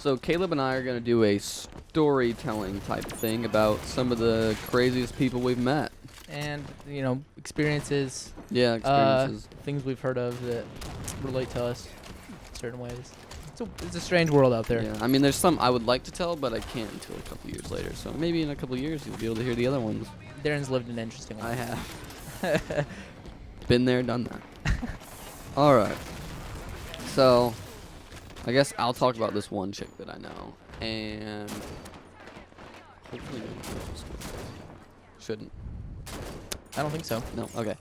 So Caleb and I are going to do a storytelling type thing about some of the craziest people we've met. And, experiences. Yeah, experiences. Things we've heard of that relate to us in certain ways. It's a strange world out there. Yeah, I mean, there's some I would like to tell, but I can't until a couple years later. So maybe in a couple years you'll be able to hear the other ones. Darren's lived an interesting one. I have. Been there, done that. All right. So, I guess I'll talk about this one chick that I know, and hopefully no one goes to school. Shouldn't. I don't think so. No. Okay.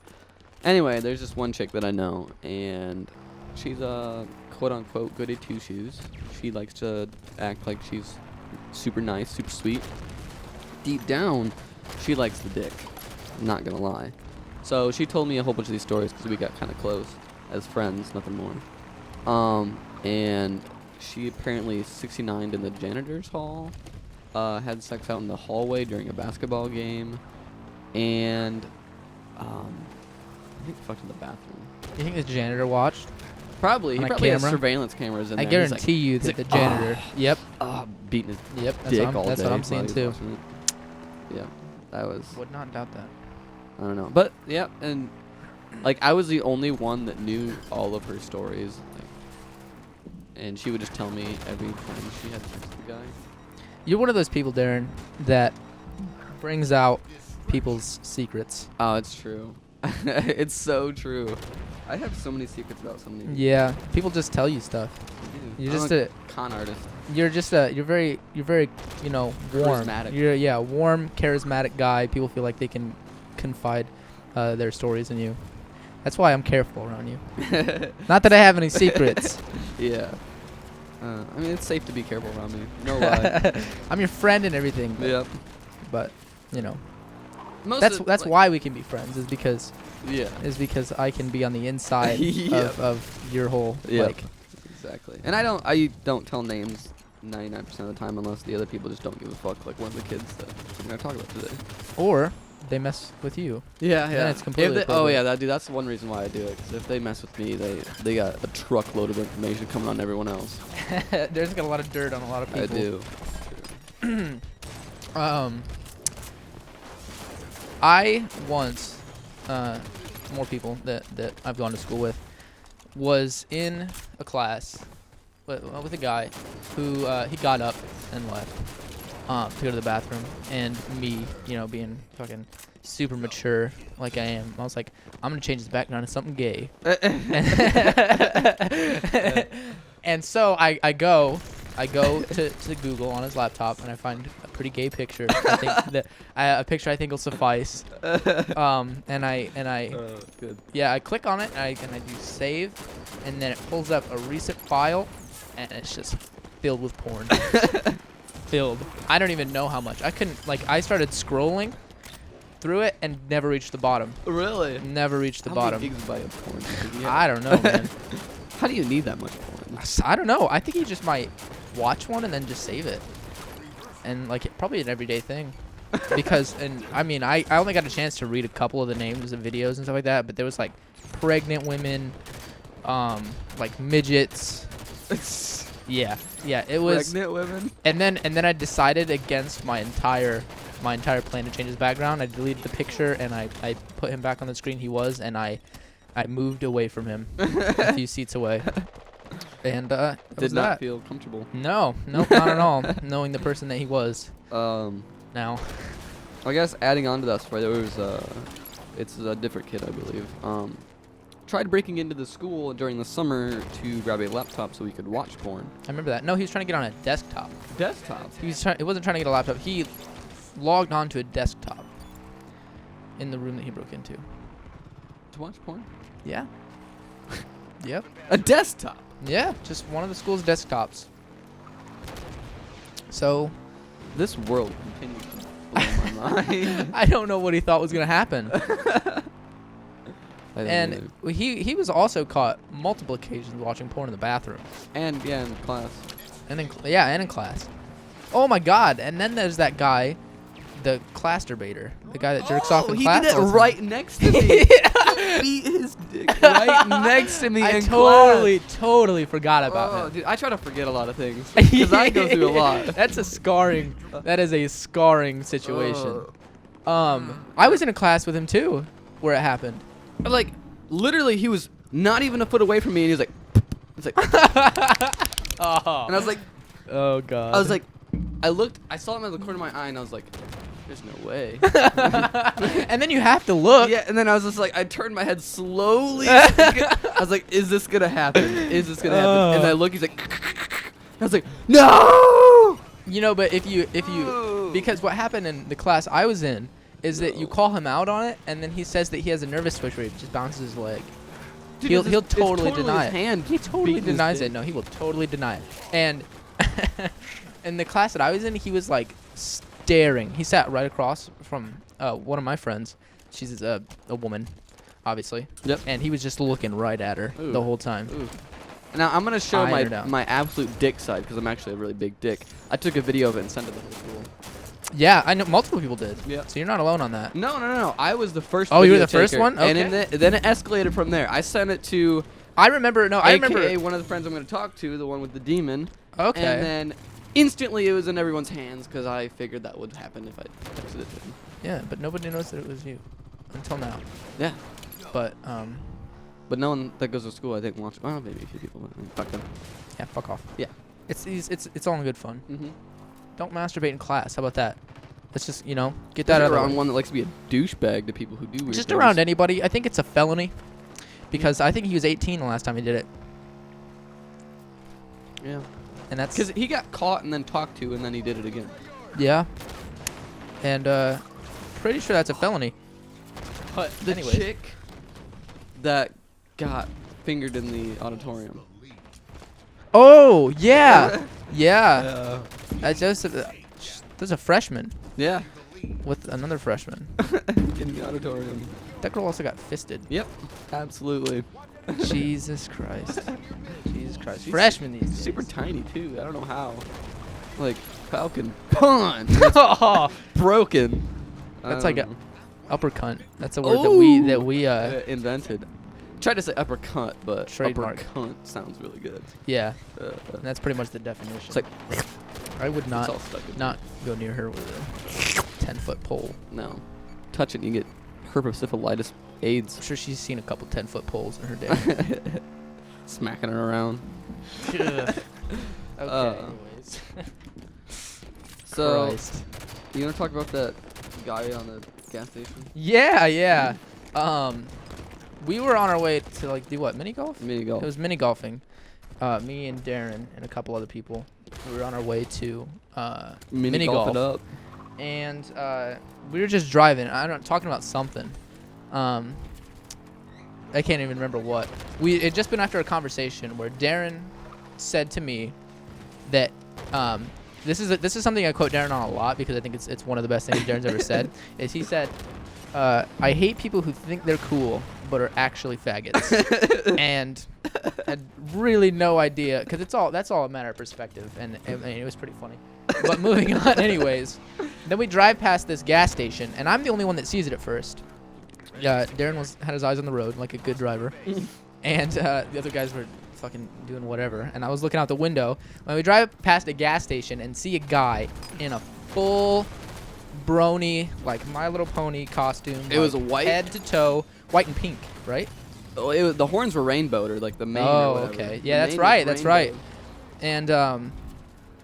Anyway, there's this one chick that I know, and she's a quote-unquote goody two-shoes. She likes to act like she's super nice, super sweet. Deep down, she likes the dick. I'm not gonna lie. So she told me a whole bunch of these stories because we got kind of close as friends, nothing more. And she apparently 69'd in the janitor's hall, had sex out in the hallway during a basketball game, and I think fucked in the bathroom. You think the janitor watched? Probably. On He a probably has camera? surveillance cameras in I there. guarantee you that the janitor. Yep. Beating his Yep. dick all day. That's what I'm while seeing he's too. watching it. Yeah, that was. Would not doubt that. I don't know, but yeah, and like I was the only one that knew all of her stories, like, and she would just tell me every time she had sex with a guy. You're one of those people, Darren, that brings out people's secrets. Oh, it's true. It's so true. I have so many secrets about so many. Yeah, people just tell you stuff. You're just a con artist. You're very, warm. Charismatic. You're warm, charismatic guy. People feel like they can confide their stories in you. That's why I'm careful around you. Not that I have any secrets. Yeah. I mean, it's safe to be careful around me. No lie. I'm your friend and everything. But, Yep. But Most that's like, why we can be friends. Is because yeah. I can be on the inside Yep. of your whole like. Exactly. And I don't tell names 99% of the time unless the other people just don't give a fuck, like one of the kids that we're gonna talk about today. Or they mess with you. Yeah, Then it's completely oh yeah, that's one reason why I do it. 'Cause if they mess with me, they got a truckload of information coming on everyone else. There's got a lot of dirt on a lot of people. I do. I once, more people that I've gone to school with, was in a class with a guy who he got up and left to go to the bathroom, and me, being fucking super mature like I am, I was like, I'm gonna change his background to something gay. And so I go to Google on his laptop, and I find a pretty gay picture. I think a picture I think will suffice. And I Good. yeah, I click on it, and I do save, and then it pulls up a recent file, and it's just filled with porn. Filled. I don't even know how much. I started scrolling through it and never reached the bottom. Really? Never reached the How bottom. many gigs buy a porn? I don't know, man. How do you need that much porn? I don't know. I think you just might watch one and then just save it. And probably an everyday thing. Because I only got a chance to read a couple of the names of videos and stuff like that, but there was pregnant women, midgets. Yeah, it was Pregnant women? And then I decided against my entire plan to change his background. I deleted the picture and I put him back on the screen he was, and I moved away from him a few seats away. And Did not feel comfortable. No, not at all. Knowing the person that he was. Now. I guess adding on to that story, there was it's a different kid, I believe. Tried breaking into the school during the summer to grab a laptop so he could watch porn. I remember that. No, he was trying to get on a desktop. Desktop? He wasn't trying to get a laptop. He logged onto a desktop in the room that he broke into. To watch porn? Yeah. Yep. A desktop? Yeah, just one of the school's desktops. So, this world continues to blow my mind. I don't know what he thought was gonna happen. And he was also caught multiple occasions watching porn in the bathroom. And in class. And in class. Oh my God! And then there's that guy the clasterbator, the guy that jerks off in he class. did it all the time. right next to me. He beat his dick right next to me I in totally forgot class. about Oh, him. dude, I try to forget a lot of things because I go through a lot. That's a scarring. That is a scarring situation. Oh. I was in a class with him too, where it happened. Like, literally, he was not even a foot away from me, and he was like, it's like, Oh. and I was like, Oh god. I was like, I looked, I saw him at the corner of my eye, and I was like, there's no way. And then you have to look. Yeah, and then I was just like, I turned my head slowly. I was like, is this gonna happen? Is this gonna happen? And I look, he's like, I was like, no! You know, but if you because what happened in the class I was in is that you call him out on it, and then he says that he has a nervous twitch where he just bounces his leg. Dude, He'll totally deny his it. hand He totally beating his denies dick. it. No, he will totally deny it. And in the class that I was in, he was like staring. He sat right across from one of my friends. She's a woman, obviously. Yep. And he was just looking right at her Ooh. the whole time. Ooh. Now I'm gonna show Eyeing her down. my absolute dick side because I'm actually a really big dick. I took a video of it and sent it to the whole school. Yeah, I know multiple people did. Yeah. So you're not alone on that. No. I was the first. Oh, you were video the first taker, one? And Okay. then it escalated from there. I sent it to I remember. No, I remember. AKA one of the friends I'm gonna talk to, the one with the demon. Okay. And then instantly it was in everyone's hands because I figured that would happen if I texted it to him. Yeah, but nobody knows that it was you until now. Yeah. But But no one that goes to school, I think, watch. Well, maybe a few people. But fuck them. yeah, fuck off. Yeah. It's all in good fun. Mm-hmm. Don't masturbate in class. How about that? Let's just get That that out of the around way. one that likes to be a douchebag to people who do weird Just things. around anybody. I think it's a felony because I think he was 18 the last time he did it, Yeah. and that's Because he got caught and then talked to, and then he did it again. yeah. And pretty sure that's a felony. But the Anyways. chick that got fingered in the auditorium. Oh yeah, yeah. That's just there's a freshman Yeah. with another freshman. In the auditorium. That girl also got fisted. Yep. Absolutely. Jesus Christ. Jesus Christ. She's Freshman these days. Super tiny too. I don't know how. Like Falcon punch. Broken. That's like a uppercut. That's a word that we invented. Tried to say uppercut, but Trademark. uppercut sounds really good. yeah. And that's pretty much the definition. It's like I would it's all not stuck in go near her with a 10-foot pole. No. Touch it and you get herpes AIDS. I'm sure she's seen a couple 10-foot poles in her day. Smacking her around. Okay. Uh, Anyways. So, Christ. you want to talk about that guy on the gas station? Yeah. We were on our way to do what? Mini golf? Mini golf. It was mini golfing. Me and Darren and a couple other people. We were on our way to mini golf it golf. up. And we were just driving. Talking about something. I can't even remember what. It had just been after a conversation where Darren said to me that this is something I quote Darren on a lot because I think it's one of the best things Darren's ever said. Is he said, "I hate people who think they're cool but are actually faggots," and had really no idea because that's all a matter of perspective, and it was pretty funny. But moving on, anyways, then we drive past this gas station, and I'm the only one that sees it at first. Darren had his eyes on the road like a good driver, and the other guys were fucking doing whatever, and I was looking out the window. When we drive past a gas station and see a guy in a full brony, like My Little Pony costume. It was white? head to toe, white and pink, right? Oh, the horns were rainbowed, or like the mane. Oh, or whatever. okay. The Yeah, that's mane right. was That's right. rainbowed.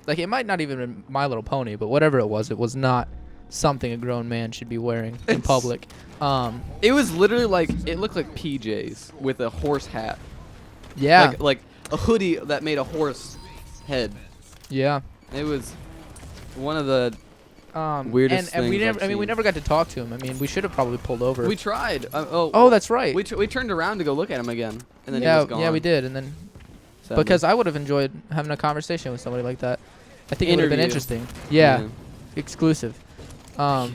And it might not even been My Little Pony, but whatever it was not something a grown man should be wearing in public. It was literally it looked like PJs with a horse hat. Yeah. Like a hoodie that made a horse head. Yeah. It was one of the weirdest and we things never. I've I mean, we seen. never got to talk to him. I mean, we should have probably pulled over. We tried. Oh, that's right. We turned around to go look at him again, and then he yeah, was gone. yeah, we did, and then Sadly. because I would have enjoyed having a conversation with somebody like that. I think it would have been Interview. interesting. Yeah, exclusive. Right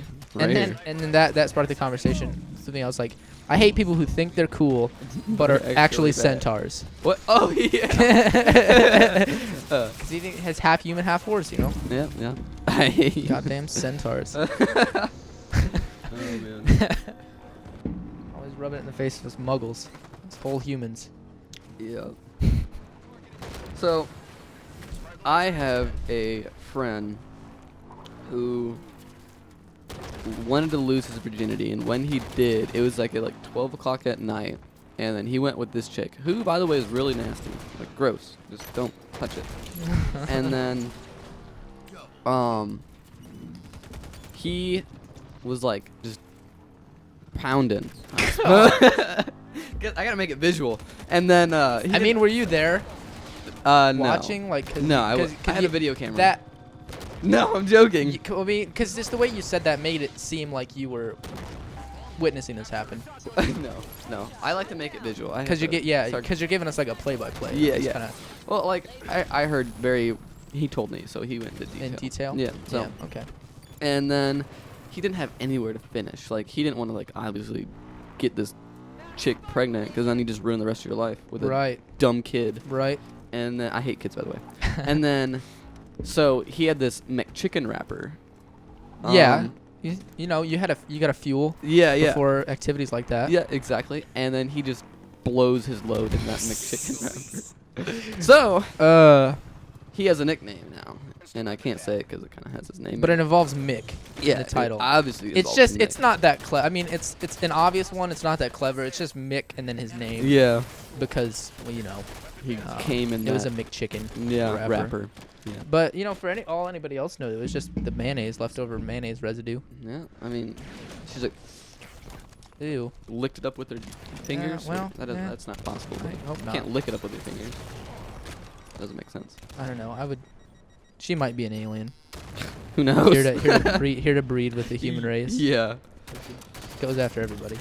And then that sparked the conversation. Something else like, I hate people who think they're cool, but are Actually actually bad. centaurs. What? Oh yeah. Because he has half human, half horse, you know. Yeah. I hate you. Goddamn centaurs. Oh man. Always rubbing it in the face of us muggles. Us whole humans. Yeah. So, I have a friend who wanted to lose his virginity, and when he did, it was like at like 12 o'clock at night, and then he went with this chick, who, by the way, is really nasty, like gross. Just don't touch it. And then, he was like just pounding. I gotta make it visual. And then, I mean, were you there no. watching? Like, No, I had a video camera. That. No, I'm joking. I mean, because just the way you said that made it seem like you were witnessing this happen. No. I like to make it visual. Because you're giving us like a play-by-play. Yeah, It's yeah. kinda Well, like I heard he told me, so he went into detail. in detail. Yeah. So Yeah. Okay. and then he didn't have anywhere to finish. Like he didn't want to like obviously get this chick pregnant because then you just ruin the rest of your life with a Right. dumb kid. Right. And then I hate kids, by the way. And then so he had this McChicken wrapper. Yeah. You know, you gotta fuel Yeah. before activities like that. Yeah, exactly. And then he just blows his load in that McChicken wrapper. So, he has a nickname now, and I can't say it because it kind of has his name. But it involves Mick. yeah, in the title. Obviously, It's just it's not that clever. I mean, it's an obvious one. It's not that clever. It's just Mick and then his name. Yeah, Because well, you know, he came in. it was a McChicken. wrapper. Yeah. But you know, for anybody else knows, it was just the leftover mayonnaise residue. Yeah, I mean, she's like Ew. licked it up with her fingers. well, That's not possible. I hope You not. can't lick it up with your fingers. Doesn't make sense. I don't know. I would. She might be an alien. Who knows? Here to breed with the human race. Yeah. Goes after everybody.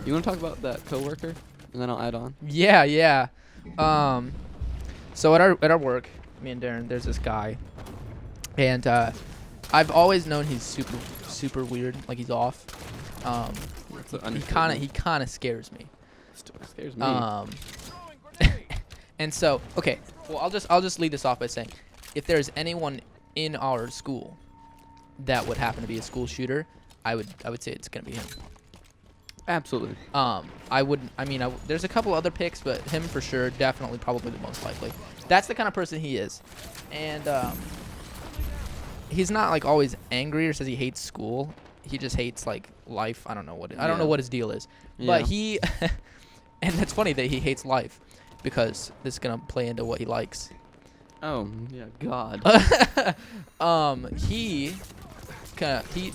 You want to talk about that coworker, and then I'll add on. Yeah. So at our work, me and Darren, there's this guy, and I've always known he's super weird. Like he's off. He kind of scares me. Still scares me. And so okay, well I'll just lead this off by saying, if there's anyone in our school that would happen to be a school shooter, I would say it's gonna be him. Absolutely. There's a couple other picks, but him for sure, definitely, probably the most likely. That's the kind of person he is, and he's not like always angry or says he hates school. He just hates like life. I don't know what his deal is, but he, and it's funny that he hates life, because this is gonna play into what he likes. Oh yeah, God. He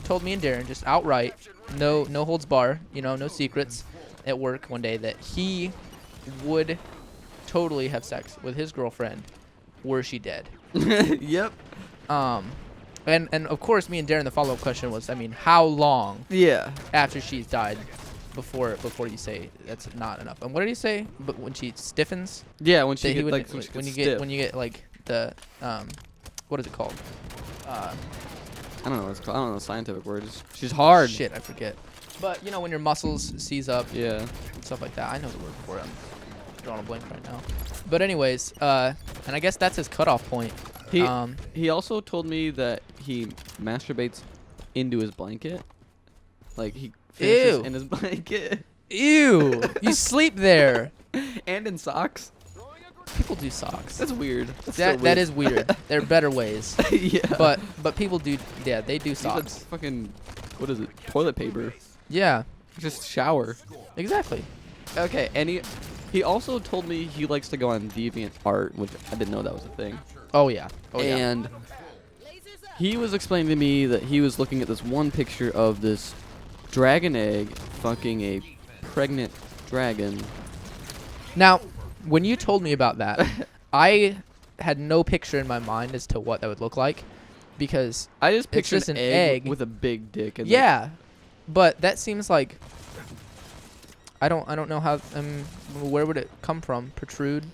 told me and Darren just outright, no holds bar, no secrets, at work one day, that he would totally have sex with his girlfriend were she dead. Yep. And of course, me and Darren, the follow-up question was, I mean, how long Yeah. after she's died before you say that's not enough? And what did he say? But when she stiffens? Yeah, when she That he get, would- like when you get like the what is it called? I don't know what it's called. I don't know the scientific word. She's hard. Shit, I forget. But when your muscles seize up, Yeah. stuff like that. I know the word for it. I'm drawing a blank right now. But anyways, and I guess that's his cutoff point. He also told me that he masturbates into his blanket. Like he finishes Ew. in his blanket. Ew, you sleep there. And in socks. People do socks. That's weird. That is weird. There are better ways. Yeah. But people do. Yeah, they do Use that socks. fucking, what is it? Toilet paper. Yeah, Just shower. exactly. Okay, and he also told me he likes to go on DeviantArt, which I didn't know that was a thing. Oh yeah. Oh yeah. And he was explaining to me that he was looking at this one picture of this dragon egg fucking a pregnant dragon. Now, when you told me about that, I had no picture in my mind as to what that would look like, because I just It's pictured just an an egg egg. with a big dick. And yeah, but that seems like I don't know how. Where would it come from? Protrude?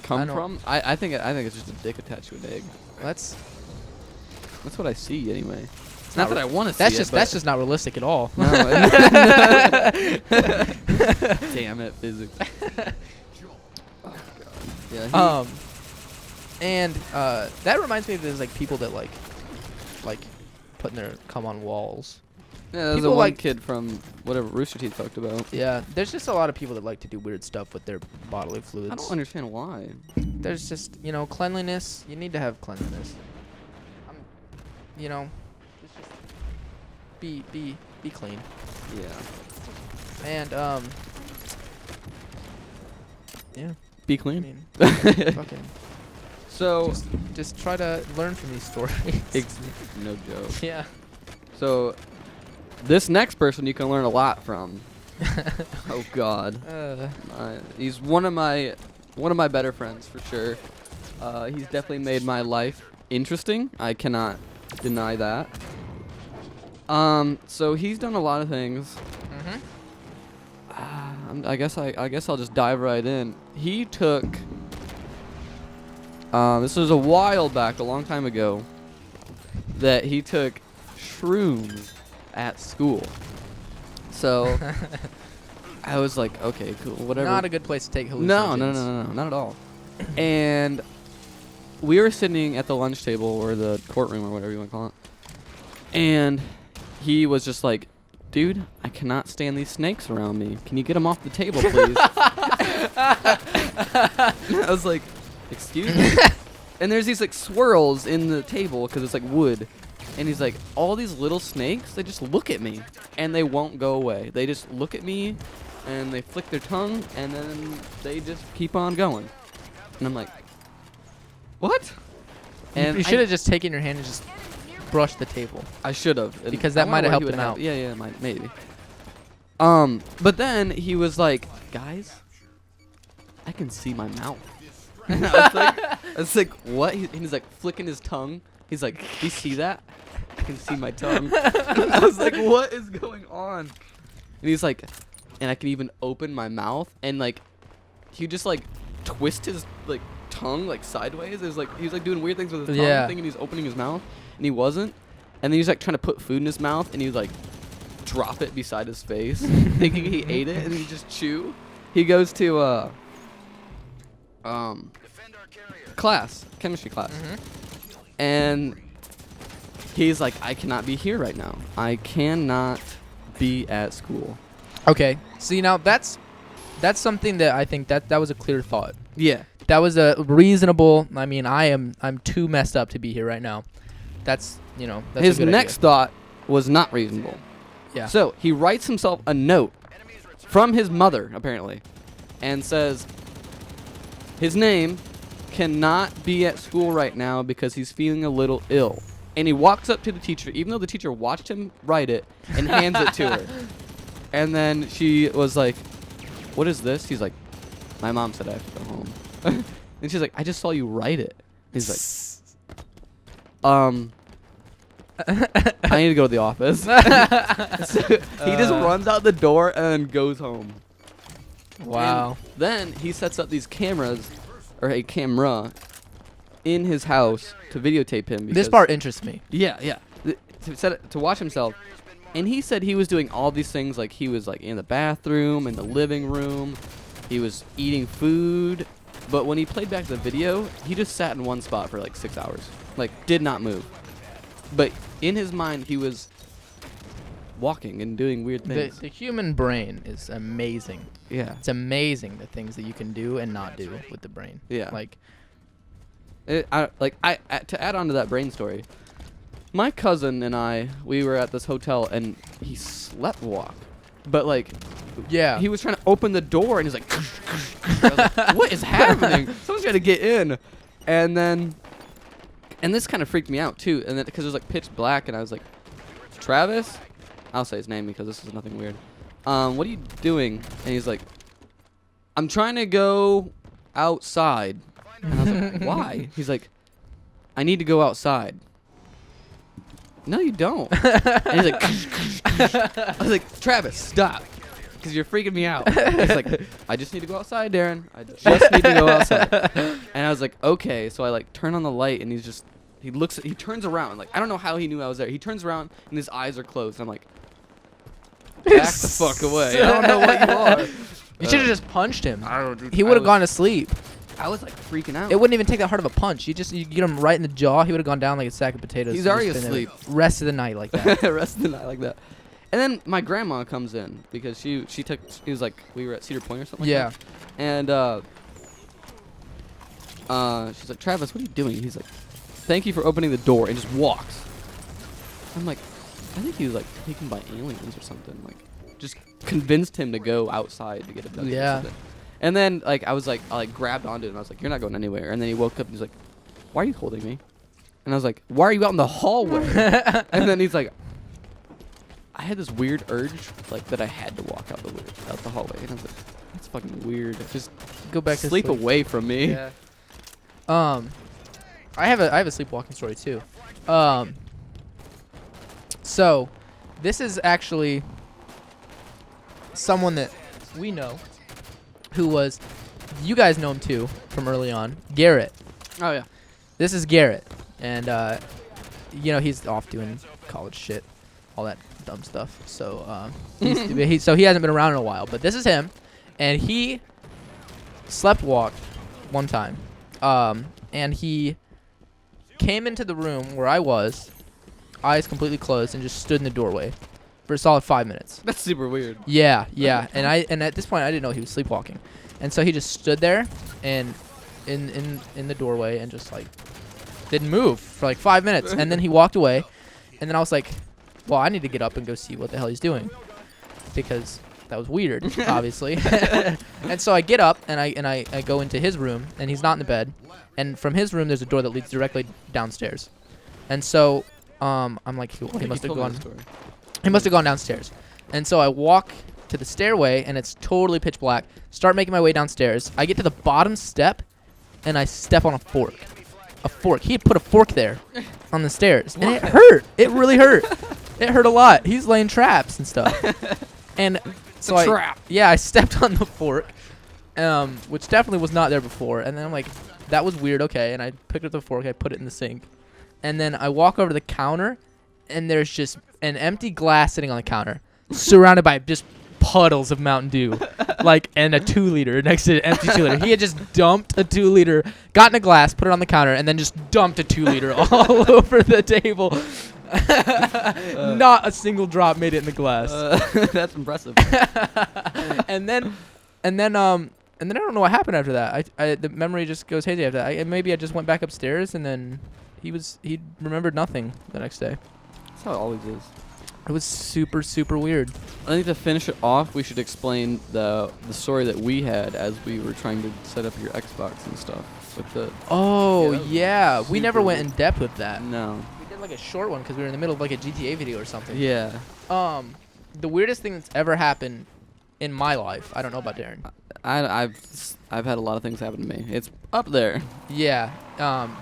come I don't- from. I think it's just a dick attached to an egg. That's That's what I see anyway. It's not not that I want to see that's it, just but- that's just not realistic at all. No. Damn it, physics. Oh, God. Yeah. And that reminds me of there's like people that like like putting their cum on walls. Yeah, there's a People one like- kid from whatever Rooster Teeth talked about. Yeah, there's just a lot of people that like to do weird stuff with their bodily fluids. I don't understand why. There's just, you know, cleanliness. You need to have cleanliness. You know, it's just be clean. Yeah. And yeah, Be I clean. mean, fucking So, just try to learn from these stories. no joke. Yeah. So, this next person you can learn a lot from. Oh God. He's one of my better friends for sure. He's definitely made my life interesting. I cannot deny that. So he's done a lot of things. I guess I'll just dive right in. He took. This was a while back, a long time ago, that he took shrooms at school. So I was like, okay, cool, whatever. Not a good place to take hallucinogens. No, not at all. And we were sitting at the lunch table or the courtroom or whatever you want to call it. And he was just like, dude, I cannot stand these snakes around me. Can you get them off the table, please? I was like, excuse me? And there's these like swirls in the table because it's like wood. And he's like, all these little snakes, they just look at me and they won't go away. They just look at me and they flick their tongue and then they just keep on going. And I'm like, what? And you should have just taken your hand and just brushed the table. I should have. Because that might have helped him out. Yeah, maybe. But then he was like, guys, I can see my mouth. And I was like, what? And he's like flicking his tongue. He's like, do you see that? I can see my tongue. I was like, what is going on? And he's like, and I can even open my mouth. And like, he just like twist his like tongue like sideways. It was like he was like doing weird things with his tongue, thinking he's opening his mouth, and he wasn't. And then he was like trying to put food in his mouth, and he would like drop it beside his face, thinking he ate it, and he just chew. He goes to chemistry class. And he's like, I cannot be here right now. I cannot be at school. Okay. See, now that's something that I think that was a clear thought. Yeah. That was a reasonable. I mean, I'm too messed up to be here right now. That's His a good next idea. thought was not reasonable. Yeah. So he writes himself a note from his mother, apparently, and says his name cannot be at school right now because he's feeling a little ill. And he walks up to the teacher, even though the teacher watched him write it, and hands it to her. And then she was like, what is this? He's like, my mom said I have to go home. And she's like, I just saw you write it. He's like, I need to go to the office. So he just runs out the door and then goes home. Wow. And then he sets up these cameras, or a camera, in his house to videotape him. This part interests me. Yeah. To watch himself. And he said he was doing all these things, like he was like in the bathroom, in the living room. He was eating food. But when he played back the video, he just sat in one spot for like 6 hours. Like, did not move. But in his mind, he was walking and doing weird things. The human brain is amazing. Yeah. It's amazing the things that you can do and not do with the brain. Yeah. Like, To add on to that brain story, my cousin and I, we were at this hotel and he slept walk. But like, yeah. he was trying to open the door and he's like, I was like, what is happening? Someone's trying to get in. And this kind of freaked me out too. And then because it was like pitch black and I was like, Travis? I'll say his name because this is nothing weird. What are you doing? And he's like, I'm trying to go outside. And I was like, why? He's like, I need to go outside. No, you don't. And he's like, I was like, Travis, stop. Because you're freaking me out. He's like, I just need to go outside, Darren. I just need to go outside. And I was like, okay. So I like turn on the light and he turns around. Like, I don't know how he knew I was there. He turns around and his eyes are closed. I'm like, back the fuck away. I don't know what you are. You should have just punched him. I don't know, dude. He would have gone to sleep. I was like freaking out. It wouldn't even take that hard of a punch. You get him right in the jaw. He would have gone down like a sack of potatoes. He's already asleep. Rest of the night like that. Rest of the night like that. And then my grandma comes in because she was like, we were at Cedar Point or something. Yeah. Like that. And she's like, Travis, what are you doing? He's like, thank you for opening the door, and just walks. I'm like, I think he was like taken by aliens or something. Like, just convinced him to go outside to get abducted. Yeah. Or something. And then like I grabbed onto it and I was like, you're not going anywhere. And then he woke up and he's like, why are you holding me? And I was like, why are you out in the hallway? And then he's like, I had this weird urge like that I had to walk out the hallway. And I was like, that's fucking weird. Just Go back to sleep away from me. Yeah. I have a sleepwalking story too. So this is actually someone that we know who was, you guys know him too from early on, Garrett. Oh yeah. This is Garrett, and he's off doing college shit, all that dumb stuff. So he hasn't been around in a while. But this is him, and he sleptwalked one time, and he came into the room where I was, eyes completely closed, and just stood in the doorway for a solid 5 minutes. That's super weird. Yeah. And at this point I didn't know he was sleepwalking, and so he just stood there and in the doorway and just like didn't move for like 5 minutes, and then he walked away, and then I was like, well, I need to get up and go see what the hell he's doing, because that was weird, obviously. And so I get up and I go into his room, and he's not in the bed, and from his room there's a door that leads directly downstairs, and so I'm like, well, he must have gone downstairs. And so I walk to the stairway, and it's totally pitch black. Start making my way downstairs. I get to the bottom step, and I step on a fork. A fork. He had put a fork there on the stairs, and it hurt. It really hurt. It hurt a lot. He's laying traps and stuff. And so I stepped on the fork, which definitely was not there before. And then I'm like, that was weird. Okay. And I picked up the fork. I put it in the sink. And then I walk over to the counter, and there's just an empty glass sitting on the counter, surrounded by just puddles of Mountain Dew, and a 2-liter next to an empty 2-liter. He had just dumped a 2-liter, got in a glass, put it on the counter, and then just dumped a 2-liter all over the table. Not a single drop made it in the glass. That's impressive. And then I don't know what happened after that. The memory just goes hazy after that. Maybe I just went back upstairs, and then he remembered nothing the next day. That's how it always is. It was super, super weird. I think to finish it off, we should explain the story that we had as we were trying to set up your Xbox and stuff. With the we never went in depth with that. No. We did like a short one because we were in the middle of like a GTA video or something. Yeah. The weirdest thing that's ever happened in my life. I don't know about Darren. I've had a lot of things happen to me. It's up there. Yeah.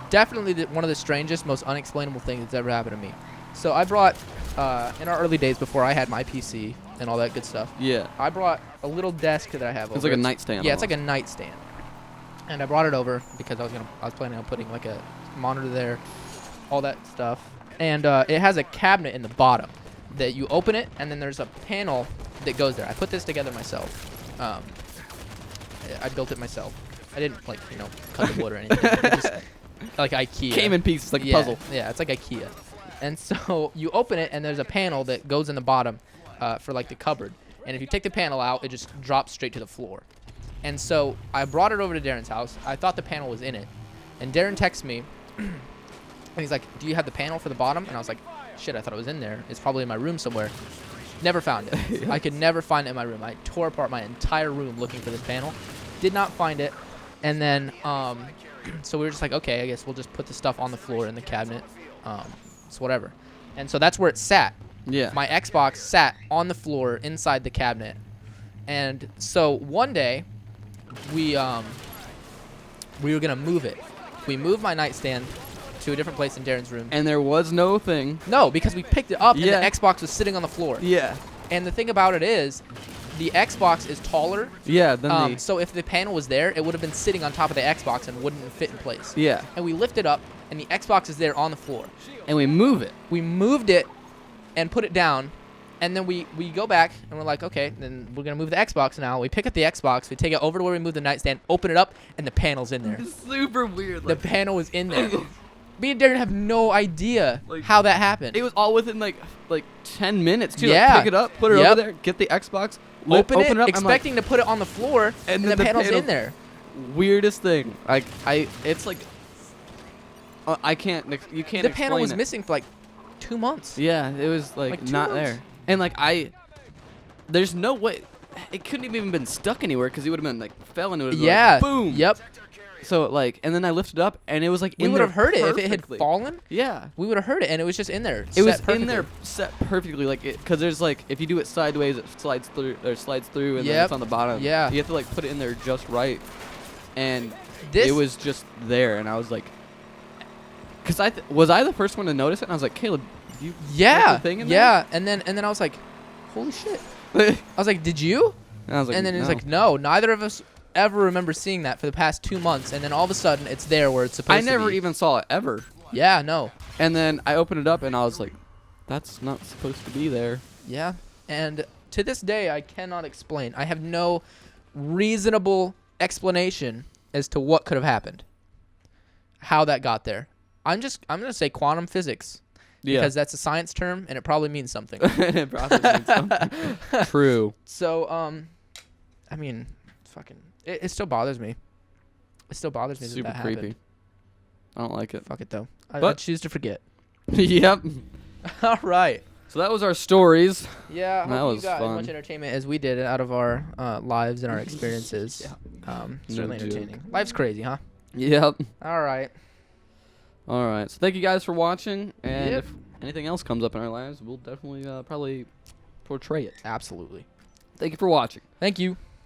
Definitely one of the strangest, most unexplainable things that's ever happened to me. So I brought, in our early days before I had my PC and all that good stuff. Yeah. I brought a little desk that I have. It's like a nightstand. Yeah, it's like a nightstand. And I brought it over because I was planning on putting like a monitor there, all that stuff. And it has a cabinet in the bottom that you open it, and then there's a panel that goes there. I put this together myself. I built it myself. I didn't cut the wood or anything. It just, like IKEA. Came in pieces like a puzzle. Yeah, it's like IKEA. And so you open it, and there's a panel that goes in the bottom for like the cupboard. And if you take the panel out, it just drops straight to the floor. And so I brought it over to Darren's house. I thought the panel was in it. And Darren texts me, and he's like, do you have the panel for the bottom? And I was like, shit, I thought it was in there. It's probably in my room somewhere. Never found it. Yeah. I could never find it in my room. I tore apart my entire room looking for this panel. Did not find it. And then, so we were just like, okay, I guess we'll just put the stuff on the floor in the cabinet. It's whatever. And so that's where it sat. Yeah. My Xbox sat on the floor inside the cabinet. And so one day, we were gonna move it. We moved my nightstand to a different place in Darren's room. And there was no thing. No, because we picked it up, Yeah. and the Xbox was sitting on the floor. Yeah. And the thing about it is, the Xbox is taller. Yeah. Then So if the panel was there, it would have been sitting on top of the Xbox and wouldn't fit in place. Yeah. And we lift it up, and the Xbox is there on the floor. And we move it. We moved it and put it down, And then we go back and we're like, okay, then we're gonna move the Xbox now. We pick up the Xbox, we take it over to where we move the nightstand, open it up, and the panel's in there. It's super weird. The panel was in there. Me and Darren have no idea how that happened. It was all within like 10 minutes too. Yeah. Like, pick it up, put it over there, get the Xbox, open it up, expecting to put it on the floor, and the panel's in there. Weirdest thing. It's like I can't. You can't. The panel was explain it. missing for like 2 months. Yeah, it was like 2 not months. there. And like there's no way. It couldn't have even been stuck anywhere because he would have been like fell into it. Yeah. Like, boom. Yep. So like, and then I lifted up, and it was like We in would there have heard it if it had perfectly. fallen. Yeah. We would have heard it, and it was just in there. It was set in there perfectly. set perfectly, like because there's like if you do it sideways, it slides through, and then it's on the bottom. Yeah. You have to like put it in there just right, and This it was just there, and I was like, because was I the first one to notice it? And I was like, Caleb, you yeah, put the thing in yeah, and then I was like, holy shit. there? I was like, did you? And I was like, And then no. it's like, no, neither of us ever remember seeing that for the past 2 months, and then all of a sudden it's there where it's supposed I to never be. even saw it ever. Yeah, no. And then I opened it up, and I was like, that's not supposed to be there. Yeah, and to this day I cannot explain. I have no reasonable explanation as to what could have happened, how that got there. I'm gonna say quantum physics because that's a science term and it probably means something. It probably means something. True. So I mean, fucking, it still bothers me. It still bothers me Super that creepy. happened. I don't like it. Fuck it though. I But- choose to forget. Yep. All right. So that was our stories. Yeah, That hope you was got as fun. much entertainment as we did out of our lives and our experiences. Certainly No joke. entertaining. Life's crazy, huh? Yep. All right. All right. So thank you guys for watching. And Yep. if anything else comes up in our lives, we'll definitely probably portray it. Absolutely. Thank you for watching. Thank you.